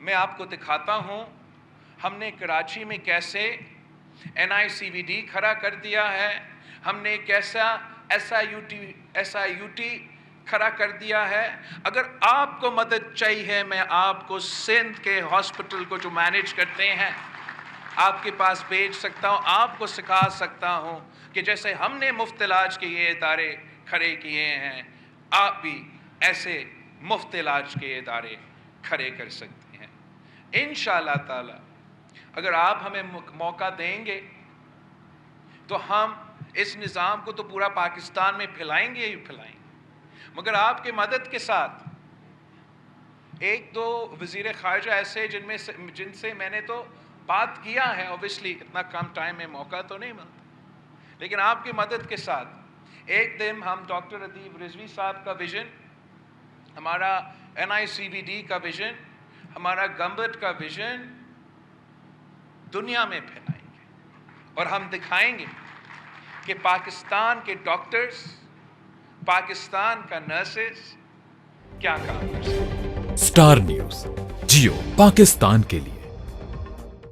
मैं आपको दिखाता हूँ हमने कराची में कैसे NICVD खड़ा कर दिया है, हमने कैसा SIUT खड़ा कर दिया है। अगर आपको मदद चाहिए, मैं आपको सिंध के हॉस्पिटल को जो मैनेज करते हैं आपके पास भेज सकता हूँ, आपको सिखा सकता हूँ कि जैसे हमने मुफ्त इलाज के ये इदारे खड़े किए हैं, आप भी ऐसे मुफ्त इलाज के इदारे खड़े कर सकते हैं। इंशाअल्लाह ताला अगर आप हमें मौका देंगे तो हम इस निज़ाम को तो पूरा पाकिस्तान में फैलाएंगे ही फैलाएंगे, मगर आपके मदद के साथ एक दो वज़ीर ख़ारिजा ऐसे जिनसे मैंने तो बात किया है, ऑब्वियसली इतना कम टाइम में मौका तो नहीं मिलता, लेकिन आपकी मदद के साथ एक दिन हम डॉक्टर अदीब रिजवी साहब का विज़न, हमारा NICVD का विज़न, हमारा गंबट का विज़न दुनिया में फैलाएंगे और हम दिखाएंगे कि पाकिस्तान के डॉक्टर्स, पाकिस्तान का नर्सेस क्या काम कर सकते हैं। स्टार न्यूज़, जियो पाकिस्तान के लिए।